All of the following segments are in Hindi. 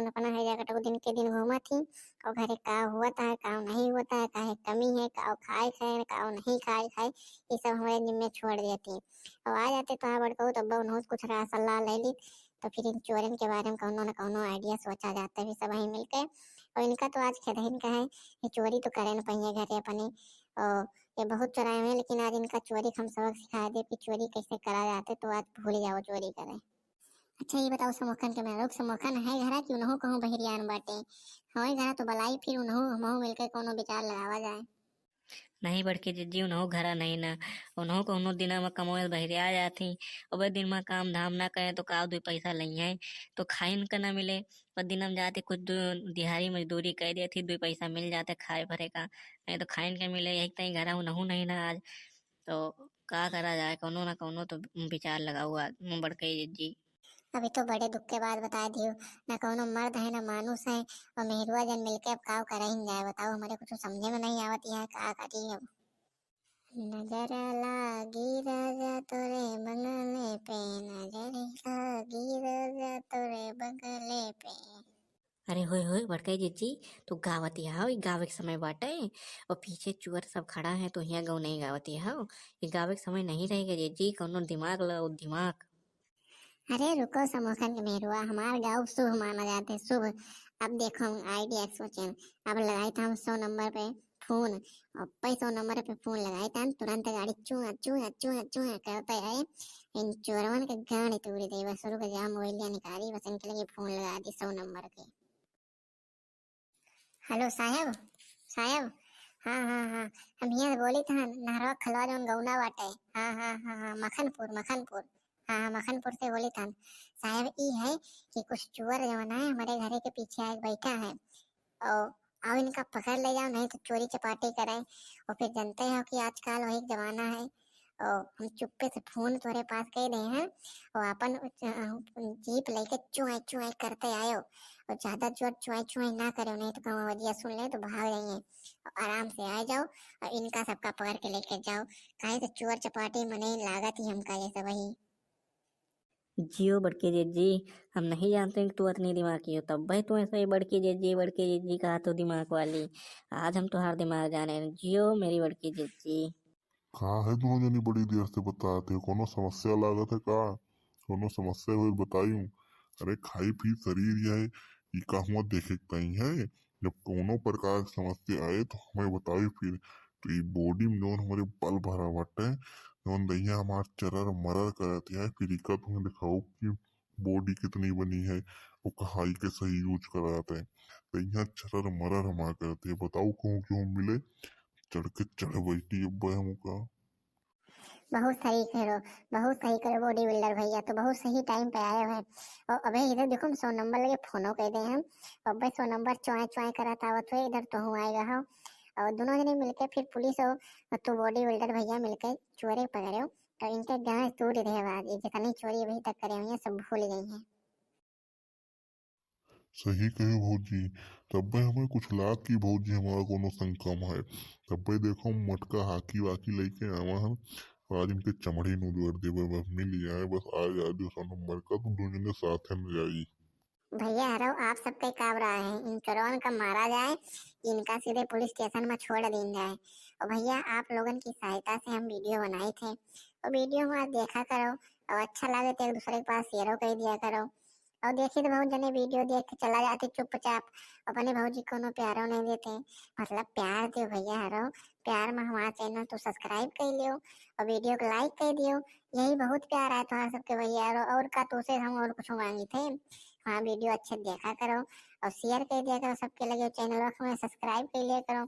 अपना है जगह तो दिन के दिन घूमा थी और घरे का हुआ है का नहीं होता है, काहे कमी है का खाए खाए का नहीं खाए खाए, ये सब हमारे जिम्मे छोड़ देती। अब आ जाते तो आ बड़को तब उन्होंने कुछ रहा सलाह ले ली, तो फिर इन चोरन के बारे में कौनो न कौनो आइडिया सोचा जाता है फिर सब वहीं मिलकर। और इनका तो आज खेद इनका है कि चोरी तो करे न पाइए घरे अपने, और ये बहुत चुराए हुए हैं, लेकिन आज इनका चोरी हम सबक सिखा दे कि चोरी कैसे करा जाते, तो आज भूल जाओ चोरी करे। अच्छा ये बताओ समोखन के मैं लोग समोखन है घरा कि उन्हों कहूँ बहिरियान बाटे, हमारे घरा तो बलाई फिर उन्हों हमहू मिलकर कोनो विचार लगावा जाए। नहीं बड़की जीजी उन्हों घरा नहीं ना, उन्हों को उन्हों दिना में कमोल बहरे आ जाती, और वह दिन में काम धाम ना करे तो का दो पैसा नहीं है तो खाइन का ना मिले, पर दिन में जाते कुछ दिहाड़ी मजदूरी कर देती, दो पैसा मिल जाते खाए भरे का, नहीं तो खाइन के मिले यही तई घरा उन्हों नहीं ना आज, तो का करा जाए कोनो ना कोनो तो विचार लगा हुआ बड़के जीजी। अभी तो बड़े दुख के बाद बता दियो, ना कोनो मर्द है ना मानुस है, और मेहरुआ जन मिलके अब काव करा ही जाए, बताओ हमारे कुछ समझे में नहीं आवती है का करी अब। नजर लागी राजा तोरे बंगले पे, नजर लागी राजा तोरे बंगले पे। अरे होए होए बड़के जीजी, तू गावती हो, ये गावे के समय बाटे, और पीछे चुअर सब खड़ा है तो यहाँ गाँव नहीं गावती हो, ये गावे के समय नहीं रहेगा जीजी, कोनो दिमाग लो दिमाग। अरे रुको समोखन के मेहरुआ, हमार गाँव शुभ माना जाते है, शुभ। अब देखो हम आईडिया सोचें, अब लगाई था हम 100 नंबर पे फोन, और 100 नंबर पे फोन लगाई था तुरंत गाड़ी चुआ चुआ चुआ चुआ करते है, इन चोरवन के गाड़ी तोड़ी दे, बस रुक जा मोबाइल निकाली, बस इनके लगे फोन लगा दी 100 नंबर के। हेलो साहब, साहब, हाँ हाँ हाँ, हम यहाँ से बोली था नहरवा खलवा जौन गौना बाटे, हाँ हाँ हाँ हाँ, मखनपुर मखनपुर, हाँ हाँ मखनपुर से बोली था साहब। ई है कि कुछ चोर जौन है हमारे घरे के पीछे आके बैठा है, और आओ इनका पकड़ ले जाओ, नहीं तो चोरी चपाटी कराए, और फिर जानते हो कि आजकल वही जमाना है, और हम चुप्पे से फोन तुम्हारे पास कह रहे हैं, और अपन जीप लेके चुआई चुआई करते आयो, और ज्यादा जोर चुआई चुआई ना करो, नहीं तो कहूँ वजिया सुन ले तो भाग जाइए, और आराम से आ जाओ और इनका सबका पकड़ के लेके जाओ, काहे तो चोर चपाटी मने लागत ही हमका ये सब वही। जियो बड़के जीजी, हम नहीं जानते कि तू इतनी दिमाग की हो, तब भाई तू ऐसा ही बड़की जीजी कहा तो दिमाग वाली, आज हम तुम्हारा दिमाग जाने, जियो मेरी बड़की जीजी। कहाँ है दोनों जनी बड़ी देर से बताते हो, कोनो समस्या लागत है का, कोनो समस्या हुई बतायूं। अरे खाई पी शरीर यह ये कहूँ देखे कहीं है, जब कोनो प्रकार की समस्या आए तो हमें बताई फिर, तो ये बॉडी में जौन हमारे बल भरा बटे, जौन दैया हमार चरर मरर करती है, फिर इका तुम्हें दिखाओ कि बॉडी कितनी बनी है, वो कहाई के सही यूज कराते हैं, दैया चरर मरर हमार करती है, बताओ कहूँ क्यों मिले, चढ़ के चढ़ बैठी अब मुका। बहुत सही करो, बहुत सही करो बॉडी बिल्डर भैया, तो बहुत सही टाइम पे आए हैं। और अबे इधर देखो 100 नंबर लगे फोनो कह दे हम, और भाई 100 नंबर चुआए चुआए कराता आवत हुए इधर तो हूँ आएगा हो, और दोनों जने मिलके फिर पुलिस हो तो बॉडी बिल्डर भैया मिलके चोरे पकड़े हो, तो इनके गांव टूट रहे बाद, ये जितनी चोरी अभी तक करे हुई है सब भूल गई हैं। सही कहे भौजी, तब भाई हमें कुछ लाग की भौजी हमारा कोनो संग कम है, तब भाई देखो हम मटका हाकी वाकी लेके आवा हम, और आज इनके चमड़ी नु जोड़ देवे, बस मिल जाए, बस आ जा दो 100 नंबर का, तो दोनों ने साथ में जाई। भैया हरो आप सबके काम रहा है, इन चोरों का मारा जाए, इनका सीधे पुलिस स्टेशन में छोड़ दी जाए। और भैया आप लोगन की सहायता से हम वीडियो बनाए थे, और वीडियो में आप देखा करो, और अच्छा लगे तो एक दूसरे के पास शेयर कर दिया करो, और देखिए तो बहुत जने वीडियो देख के चला जाते चुपचाप, अपने भौजी को प्यारो नहीं देते, मतलब प्यार दो भैया हरो, प्यार में हमारा चैनल तो सब्सक्राइब कर लियो, और वीडियो को लाइक कर दियो, यही बहुत प्यार है तुम्हारा सबके भैया हरो, और का तो से हम और कुछ मांगी थे। हाँ वीडियो अच्छे देखा करो, और शेयर कर दिया करो सबके लगे, चैनल को सब्सक्राइब कर लिया करो,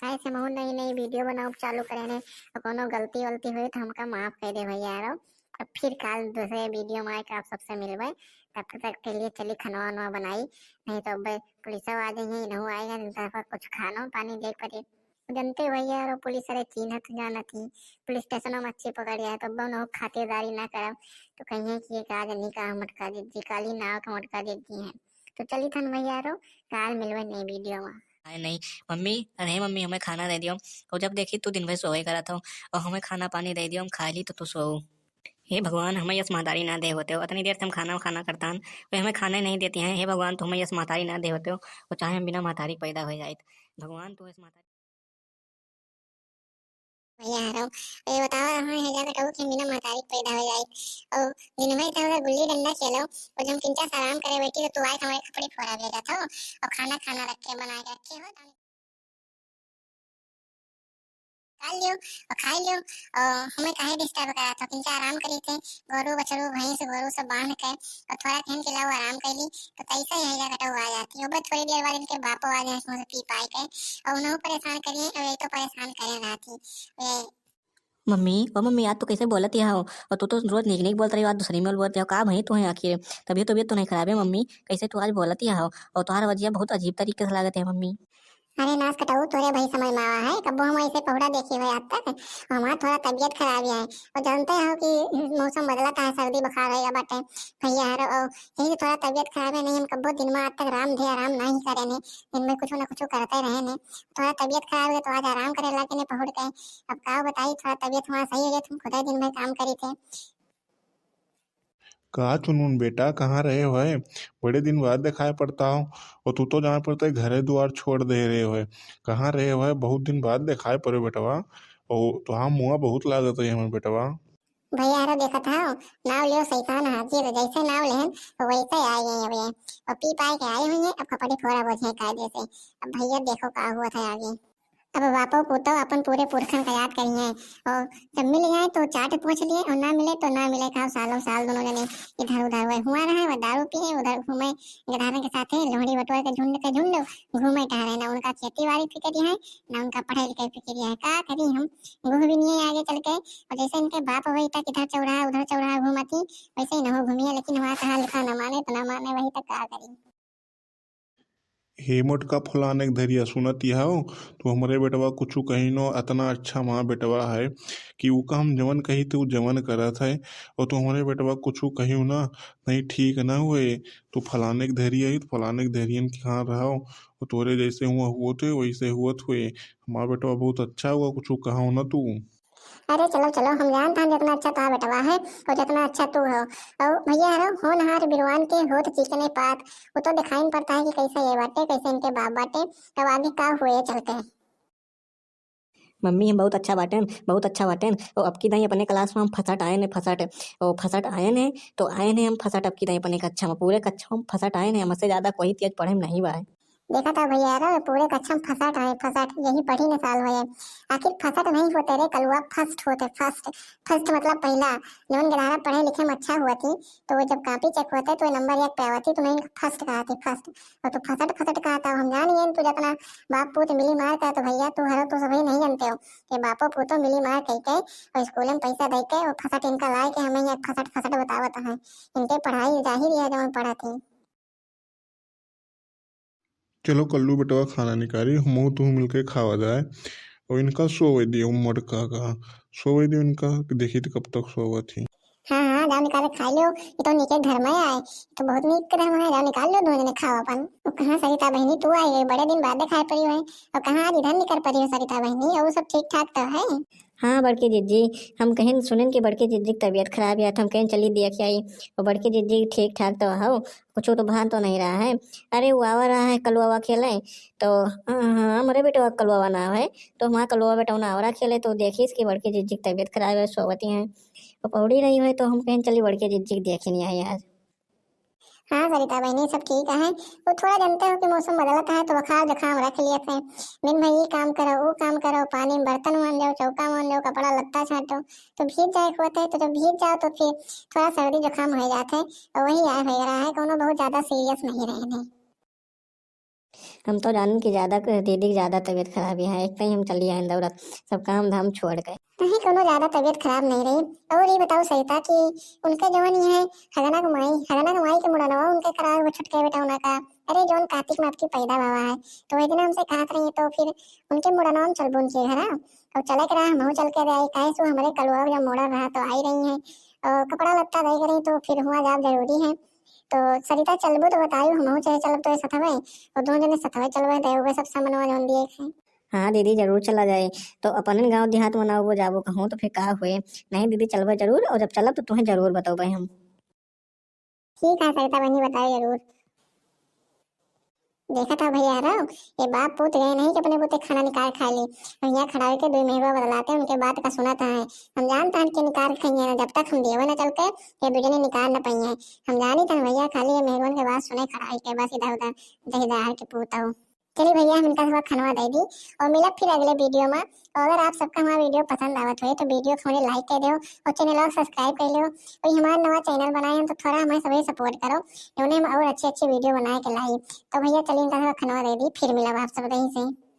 काहे से महू नई नई वीडियो बनाओ चालू करे ने, और कोनो गलती वलती हुई तो हमका माफ कर दे भैया यारो। अब फिर कल दूसरे वीडियो में आके आप सबसे मिलवे, तब तक के लिए चली खनवा वनवा बनाई, नहीं तो अब पुलिस आ जाएंगे, नहीं आएगा तो कुछ खाना पानी देख पड़े, जनते भैया यारो पुलिस अरे चिन्हत जाना थी, पुलिस स्टेशन में अच्छी पकड़ जाए तो दोनों खातिरदारी ना करब, तो कहिए कि एक आज निकाह मटका दीजिए, काली नाव का मटका देती है, तो चली थन भैया यारो, काल मिलवे नई वीडियो में। अरे नहीं मम्मी, अरे मम्मी हमें खाना दे दियो, और जब देखी तू दिन भर सोए करा था, और हमें खाना पानी दे दियो, हम खा ली तो तू सो। हे भगवान, हमें यस महतारी ना दे होते हो। इतनी देर से हम खाना खाना करता हन, वे हमें खाने नहीं देती हैं। हे भगवान, तो हमें यस महतारी ना दे होते हो, और चाहे हम बिना महतारी पैदा हो जाए। भगवान तो इस महतारी भैया आ रहा हूँ। ये बताओ हाँ है ज्यादा कहूँ कि बिना महतारी पैदा हो जाए और दिन में इतना गुल्ली डंडा खेलो और जब किंचा से आराम करे बैठी तो तू आए हमारे कपड़े फोड़ा ले जाता हो और खाना खाना रख के बना के रखे हो खा लियो और खा लियो और हमें काहे डिस्टर्ब करा था किंचा आराम करी थे गोरू बछड़ू भैंस गोरू सब बांध के और थोड़ा कहन के लाओ आराम कर ली तो कैसे यही जगह आ जाती है बस थोड़ी देर बाद इनके बापो आ जाए मुझे पी पाए के और उन्हें परेशान करिए और ये तो परेशान करे रहा थी मम्मी, ओ मम्मी, आज तो कैसे बोलत यहाँ हो? और तू तो रोज निक निक बोलत रही, आज दूसरी में बोलत हो। का भई तू है आखिर? तबीयत तबीयत तो नहीं खराब है मम्मी? कैसे तू आज बोलत यहाँ हो? और तुम्हारा वजिया बहुत अजीब तरीके से लागत है मम्मी। अरे नाच कटाऊ तोरे भाई समझ में आवा है कब्बो हम ऐसे पहुड़ा देखे हुए आज तक हमारा थोड़ा तबीयत खराब है और जानते हो कि मौसम बदलता है सर्दी बुखार रहेगा बाटे भैया यार और यही थोड़ा तबीयत खराब है नहीं हम कब्बो दिन में आज तक आराम नहीं करे ने दिन में कुछ ना कुछ करते रहे ने थोड़ा तबीयत खराब है तो आज आराम करे ला के ने पहुड़ के अब का बताई थोड़ा तबीयत हमारा सही हो जाए तुम खुदा दिन में काम करी थे कहा चुनून बेटा कहाँ रहे हो है? बड़े दिन बाद दिखाई पड़ता हो। और तू तो जहाँ पड़ता है घरे द्वार छोड़ दे रहे हो है। कहाँ रहे हो है? बहुत दिन बाद दिखाई पड़े बेटवा। और तो हाँ मुआ बहुत लागत है हमें बेटवा। भैया यारो देखा था नाव लियो शैतान हाजिर जैसे नाव लेहन तो वैसे आ गए अब ये और पी पाए के आए हुए हैं अब कपड़े फोड़ा बोझे कायदे से अब भैया देखो का हुआ था आगे अब बापो पोतो अपन पूरे पुरखन का याद करिए और जब मिल जाए तो चाट पूछ लिए और ना मिले तो ना मिले खाओ सालों साल दोनों जने इधर उधर हुआ रहा है वह दारू पिए उधर घूमे गधारन के साथ लोहड़ी बटोर के झुंड घूमे टहरे ना उनका खेती बाड़ी फिक्र है ना उनका पढ़ाई लिखाई फिक्र है का करी हम घूम भी नहीं आगे चल के और जैसे इनके बाप वही तक इधर चौराहा उधर चौराहा घूमती वैसे ही न हो घूमिए लेकिन वहाँ कहा लिखा न माने तो न माने वही तक का करी हेमट का फुलाने के धरिया सुनत यह हो तो हमारे बेटवा कुछ कहीं नो इतना अच्छा माँ बेटवा है कि वो का हम जवन कही थे वो जवन करत है। और तो हमारे बेटवा कुछ कहीं ना नहीं ठीक ना हुए तो फलाने के धरिया ही तो फलाने के धरियन के कहाँ रहो और तोरे जैसे हुआ हुए थे वैसे हुआ हुए हमारा बेटवा बहुत अच्छा हुआ कुछ कहा ना तू। अरे चलो चलो हम जानते हैं जितना अच्छा तुम्हारा बेटवा है और जितना अच्छा तू हो और भैया यारो हो नहार बिरवान के हो तो चिकने पात वो तो दिखाई नहीं पड़ता है कि कैसे ये बाटे कैसे इनके बाप बाटे तब आगे का हुए चलते हैं मम्मी, हम बहुत अच्छा बाटन, बहुत अच्छा बाटन। और अब की दाई अपने क्लास में हम फसट आए ने फसट, और फसट आए ने तो आए ने हम फसट अब की दाई अपने कक्षा में पूरे कक्षा में फसट आए ने हमसे ज्यादा कोई तेज पढ़े में नहीं बा। देखा था भैया यारो पूरे कक्षा में फसट है फसट यही पढ़ी न साल हुए आखिर फसट नहीं होते रे कलुआ फर्स्ट होते फर्स्ट फर्स्ट मतलब पहला जौन ग्यारह पढ़े लिखे में अच्छा हुआ थी तो वो जब कॉपी चेक होते तो नंबर एक पे आती तो नहीं फर्स्ट कहा थी फर्स्ट और तो फसट फसट कहा था हम जानिए तू जितना बाप पूत मिली मार का तो भैया तू हरो तो सभी नहीं जानते हो कि बापो पूतो मिली मार कह के और स्कूल में पैसा दे के और फसट इनका लाए के हमें ये फसट फसट बतावत है इनके पढ़ाई जाहिर है जो पढ़ा थी चलो कल्लू बेटवा खाना निकाली हम तू मिलके खावा जाए। और इनका सोवे दियो मटका का सोवे दियो इनका देखी थी कब तक सोवा थी। हाँ हाँ जाओ निकाल के खा लो ये तो नीचे घर में आए तो बहुत नीक कदम है जाओ निकाल लो दोनों जने खाओ अपन और कहाँ सरिता बहनी तू आई है बड़े दिन बाद दिखाई पड़ी है और कहाँ आज इधर निकल पड़ी हो सरिता बहनी और वो सब ठीक ठाक तो है हाँ बड़की जीजी, हम कहीं सुनन कि बड़की जीजी की तबीयत खराब है तो हम कहीं चली दिया कि आई। और बड़की जीजी ठीक ठाक तो हो, कुछ तो भान तो नहीं रहा है। अरे वो आवा रहा है कलुआ खेले तो हाँ हाँ हमारे बेटे कलुआ ना है तो हमारा कलुआ बेटा ना आवरा खेले तो देखी इसकी बड़की जीजी की तबीयत खराब है सोवती हैं और पौड़ी रही है तो हम कहीं चली बड़की जीजी की देखी नहीं आई आज। हाँ सरिता बहनी सब ठीक है वो थोड़ा जानते हो कि मौसम बदलता है तो बुखार जुकाम रख लिए थे दिन भर ये काम करो वो काम करो पानी में बर्तन मान लो चौका मान लो कपड़ा लत्ता छाटो तो भीग जाए होते तो जब भीग जाओ तो फिर थोड़ा सर्दी जुकाम हो जाते और वही आए हो रहा है कोनो बहुत ज्यादा सीरियस नहीं रहे हम तो जानन कि ज्यादा दीदी की ज्यादा तबीयत खराब है एक ही हम चली आए दौड़त सब काम धाम छोड़ गए। नहीं कोनो ज्यादा तबीयत खराब नहीं रही और ये बताओ सरिता कि उनके जवन ये है हगना कमाई के मुड़नवा उनके करा वो छुटके बेटा उना का अरे जौन कार्तिक में आपकी पैदा बाबा है तो वही दिन हमसे कहत रही तो फिर उनके मुड़नवा में चल उनके घर और चले के रहा हम चल के रहे काहे सो हमारे कलुआ जब मोड़ा रहा तो आई रही है और कपड़ा लत्ता दे रही तो फिर हुआ जाब जरूरी है तो सरिता चलबो तो बताइयो हम चले चलब तो सथवे और दोनों जने सथवे चलबे देवे सब सामान जोन दिए थे हाँ दीदी जरूर चला जाए। तो अपन गांव देहात में ना वो जाबो कहूँ तो फिर का हुए। नहीं दीदी चलबे जरूर, और जब चलब तो तुम्हें जरूर बताओ भाई हम। ठीक है सरिता बहनी, बताओ जरूर। देखा था भैया रहो, ये बाप पूत गए नहीं कि अपने पोते खाना निकाल खा ली। भैया खड़ा होके दो मेहरुआ बदलाते उनके बात का सुना था है। हम जानता हन के निकाल खाइए ना, जब तक हम देवे ना चल के ये बिजली निकाल न पाइए। हम जानी था भैया खाली ये मेहरुआ के बात सुने खड़ा के बस इधर उधर दहीदार के पूता हूँ। चलिए भैया हम इनका थोड़ा खनवा दे दी और मिलब फिर अगले वीडियो में। और अगर आप सबका हमारा वीडियो पसंद आवत हो तो वीडियो को हमें लाइक कर दो और चैनल को सब्सक्राइब कर लो। और हमारा नवा चैनल बनाए हैं तो थोड़ा हमें सभी सपोर्ट करो, उन्हें हम और अच्छे अच्छे वीडियो बनाए के लाई। तो भैया चलिए इनका थोड़ा खनवा दे दी, फिर मिलब आप सब रही से।